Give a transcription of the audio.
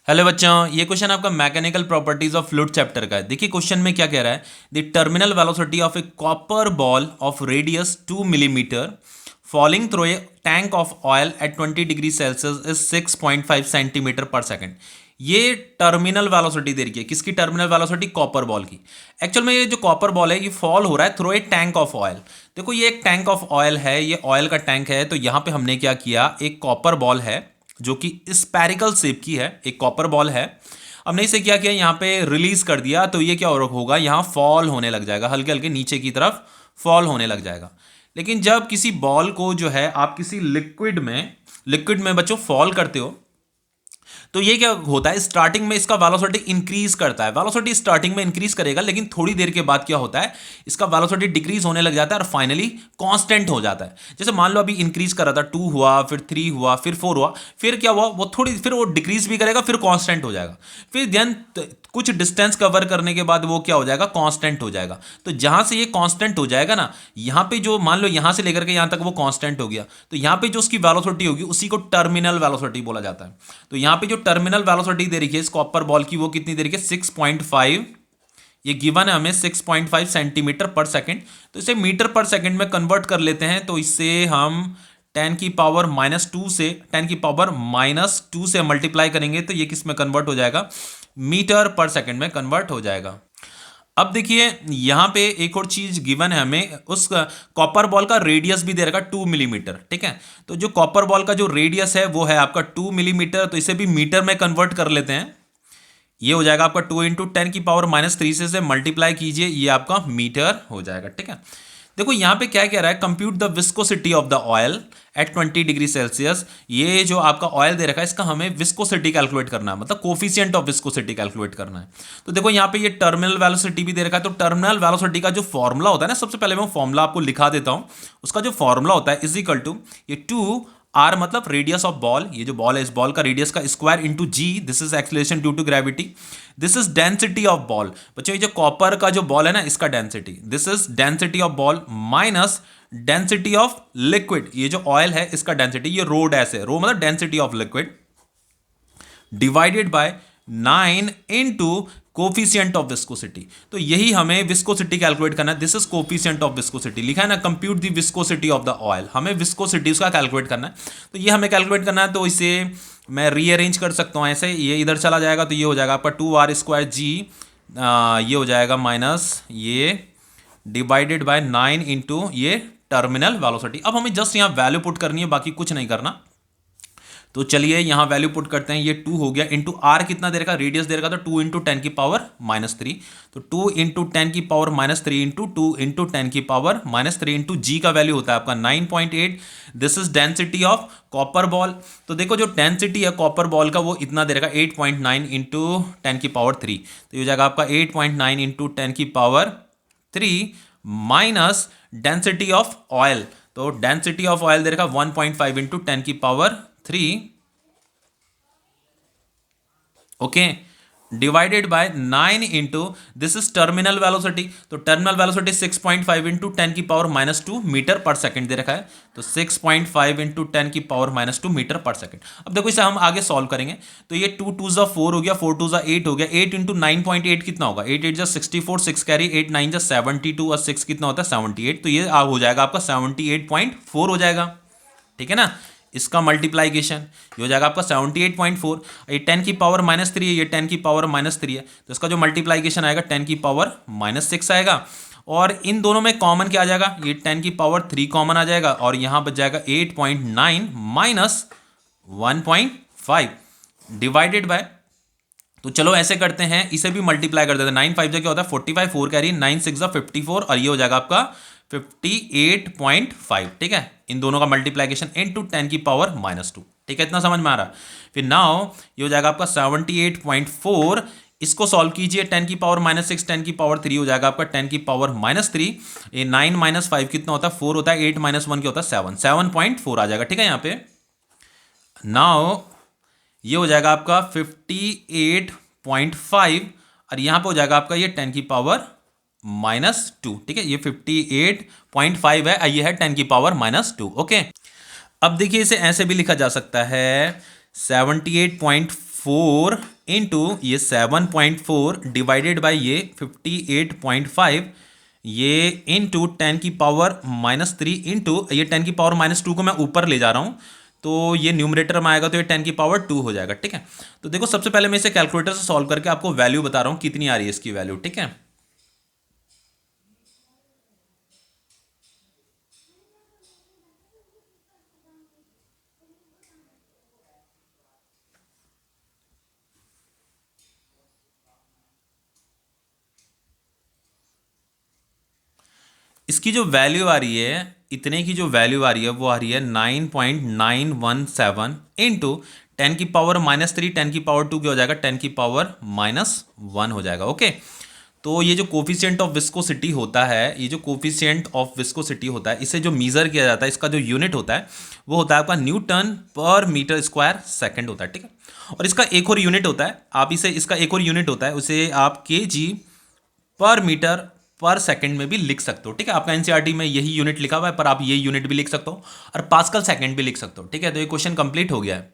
Hello बच्चों, ये question आपका mechanical properties of fluid chapter का है। देखिए क्वेश्चन में क्या कह रहा है। The terminal velocity of A copper ball of radius 2 millimetre falling through a tank of oil eight 20 degree Celsius is 6.5 centimetre पर सेकंड। ये टर्मिनल वेलोसिटी दे रही है। किसकी टर्मिनल वेलोसिटी? कॉपर बॉल की। एक्चुअल में ये जो कॉपर बॉल है ये फॉल हो रहा है through a tank of oil. देखो ये एक टैंक ऑफ ऑयल है, ये ऑयल का टैंक है। तो यहां पे हमने क्या किया, एक कॉपर बॉल है जो कि स्पैरिकल शेप की है, एक कॉपर बॉल है। हमने इसे क्या किया, यहाँ पे रिलीज कर दिया। तो ये क्या होगा, यहाँ फॉल होने लग जाएगा, हल्के हल्के नीचे की तरफ फॉल होने लग जाएगा। लेकिन जब किसी बॉल को जो है आप किसी लिक्विड में बच्चों फॉल करते हो, तो ये क्या होता है, स्टार्टिंग में इसका वेलोसिटी इंक्रीज करता है। वेलोसिटी स्टार्टिंग में इंक्रीज करेगा, लेकिन थोड़ी देर के बाद क्या होता है, इसका वेलोसिटी डिक्रीज होने लग जाता है और फाइनली कांस्टेंट हो जाता है। जैसे मान लो अभी इंक्रीज कर रहा था, 2 हुआ, फिर 3 हुआ, फिर 4 हुआ, फिर क्या हुआ, वो थोड़ी फिर वो डिक्रीज भी करेगा, फिर कांस्टेंट हो जाएगा। फिर देन कुछ डिस्टेंस कवर करने के बाद वो क्या हो जाएगा, कांस्टेंट हो जाएगा। तो जहां से ये कांस्टेंट हो जाएगा ना, यहां पे जो मान लो यहां से लेकर के यहां तक वो कांस्टेंट हो गया, तो यहां पे जो उसकी वेलोसिटी होगी उसी को टर्मिनल वेलोसिटी बोला जाता है। तो यहां पे जो टर्मिनल वेलोसिटी दे रही है इस कॉपर बॉल की, वो कितनी दे रही है, 6.5। ये गिवन है हमें 6.5 सेंटीमीटर पर सेकंड। तो इसे मीटर पर सेकंड में कन्वर्ट कर लेते हैं। तो इससे हम 10 की पावर -2 से 10 की पावर -2 से मल्टीप्लाई करेंगे, तो ये किस में कन्वर्ट हो जाएगा, मीटर पर सेकंड में कन्वर्ट हो जाएगा। अब देखिए यहां पे एक और चीज गिवन है हमें, उस कॉपर बॉल का रेडियस भी दे रखा 2 मिलीमीटर। ठीक है, तो जो कॉपर बॉल का जो रेडियस है वो है आपका 2 मिलीमीटर। तो इसे भी मीटर में कन्वर्ट कर लेते हैं। ये हो जाएगा आपका 2 इंटू 10 की पावर -3 से मल्टीप्लाई कीजिए, ये आपका मीटर हो जाएगा। ठीक है, देखो यहां पे क्या कह रहा है, compute the viscosity of the oil eight 20 degree Celsius. ये जो आपका ऑयल दे रखा है इसका हमें विस्कोसिटी कैलकुलेट करना है, मतलब कोफिशिएंट ऑफ विस्कोसिटी कैलकुलेट करना है। तो देखो यहाँ पे ये टर्मिनल वेलोसिटी भी दे रखा है। तो टर्मिनल वेलोसिटी का जो फॉर्मूला होता है ना, सबसे पहले मैं फॉर्मूला आपको लिखा देता हूं। उसका जो फॉर्मूला होता है इज इक्वल टू ये 2 आर मतलब रेडियस ऑफ बॉल, ये जो बॉल है इस बॉल का रेडियस का square into G, this is acceleration due to gravity, this is density of ball. बच्चों ये जो कॉपर का जो बॉल है ना इसका density, this is density of ball minus density of liquid, ये जो ऑयल है इसका डेंसिटी, ये रो डैश है, रो मतलब density of liquid, divided by 9 into coefficient of viscosity. तो यही हमें विस्कोसिटी कैलकुलेट करना है। This is coefficient of viscosity, लिखा है ना, compute the viscosity of the oil, हमें विस्कोसिटी उसका कैलकुलेट करना है। तो ये हमें कैलकुलेट करना है, तो इसे मैं रीअरेंज कर सकता हूँ ऐसे, ये इधर चला जाएगा तो ये हो जाएगा आपका 2r² जी, ये हो जाएगा माइनस ये डिवाइडेड बाय 9 इंटू ये टर्मिनल वेलोसिटी। अब हमें जस्ट यहाँ वैल्यू पुट करनी है, बाकी कुछ नहीं करना। तो चलिए यहां वैल्यू पुट करते हैं, ये 2 हो गया इंटू आर कितना दे रखा, रेडियस दे रखा, तो 2 इंटू 10 की पावर -3। तो 2 इंटू 10 की पावर -3 इंटू 2 इंटू 10 की पावर -3 इंटू जी का वैल्यू होता है आपका 9.8। This is density of copper ball. तो देखो जो डेंसिटी है कॉपर बॉल का वो इतना दे रखा 8.9 इंटू 10 की पावर 3। तो ये हो जाएगा आपका 8.9 इंटू 10 की power 3 minus density of oil. तो डेंसिटी ऑफ ऑयल दे रखा 1.5 इंटू 10 की power 3, okay, divided by 9 into this is terminal velocity. तो टर्मिनल वेलोसिटी 6.5 इंटू 10 की पावर -2 मीटर पर सेकंड दे रखा है। तो 6.5 इंटू 10 की पावर -2 मीटर पर सेकंड। अब देखो इसे हम आगे सॉल्व करेंगे। तो ये 2 2 ज़ा 4 हो गया, 4 2 ज़ा 8 हो गया, 8 इंटू 9.8 कितना होगा, 8 8 ज़ा 64, 6 कैरी, 8 9 ज़ा 72 और 6 कितना होता है 78। तो ये हो जाएगा आपका 78.4 हो जाएगा। ठीक है ना, इसका मल्टीप्लाइकेशन ये हो जाएगा आपका 78.4। ये 10 की पावर -3 है, ये 10 की पावर -3 है, तो इसका जो मल्टीप्लाइकेशन आएगा 10 की पावर -6 आएगा। और इन दोनों में कॉमन क्या आ जाएगा, ये 10 की पावर 3 कॉमन आ जाएगा, और यहां बच जाएगा 8.9 माइनस 1.5 डिवाइडेड बाय, तो चलो ऐसे करते हैं, इसे भी मल्टीप्लाई कर देते हैं। 9 5 क्या होता है 45, 4 कैरी, 9 6 54, और ये हो जाएगा आपका 58.5। ठीक है, इन दोनों का मल्टीप्लाइकेशन इंटू 10 की पावर -2। ठीक है, इतना समझ में आ रहा है। फिर नाउ ये हो जाएगा आपका 78.4, इसको सॉल्व कीजिए, 10 की पावर -6, 10 की पावर 3 हो जाएगा आपका 10 की पावर -3। ये 9 -5 कितना होता है 4 होता है, 8 -1 क्या होता है 7, 7.4 आ जाएगा। ठीक है, यहाँ पे नाउ ये हो जाएगा आपका 58.5, और यहां पे हो जाएगा आपका ये 10 की पावर -2। ठीक है, ये 58.5 है, ये है 10 की पावर -2। ओके, अब देखिए इसे ऐसे भी लिखा जा सकता है 78.4 इंटू ये 7.4 डिवाइडेड बाई ये 58.5, ये इंटू 10⁻³ इंटू ये 10⁻² को मैं ऊपर ले जा रहा हूँ, तो ये न्यूमरेटर में आएगा तो ये 10⁻² हो जाएगा। ठीक है, तो देखो सबसे पहले मैं इसे कैलकुलेटर से सॉल्व करके आपको वैल्यू बता रहा हूँ कितनी आ रही है इसकी वैल्यू। ठीक है, इसकी जो वैल्यू आ रही है, इतने की जो वैल्यू आ रही है वो आ रही है 9.917 इंटू 10⁻³ 10⁻² क्या हो जाएगा, 10⁻⁻1 हो जाएगा। ओके, तो ये जो कोफिशिएंट ऑफ विस्कोसिटी होता है, ये जो कोफिशिएंट ऑफ विस्कोसिटी होता है, इसे जो मीजर किया जाता है, इसका जो यूनिट होता है वो होता है आपका न्यूटन पर मीटर स्क्वायर सेकंड होता है। ठीक है, और इसका एक और यूनिट होता है, आप इसे, इसका एक और यूनिट होता है, उसे आप केजी पर मीटर पर सेकंड में भी लिख सकते हो। ठीक है, आपका एनसीईआरटी में यही यूनिट लिखा हुआ है, पर आप ये यूनिट भी लिख सकते हो और पास्कल सेकंड भी लिख सकते हो। ठीक है, तो ये क्वेश्चन कंप्लीट हो गया है।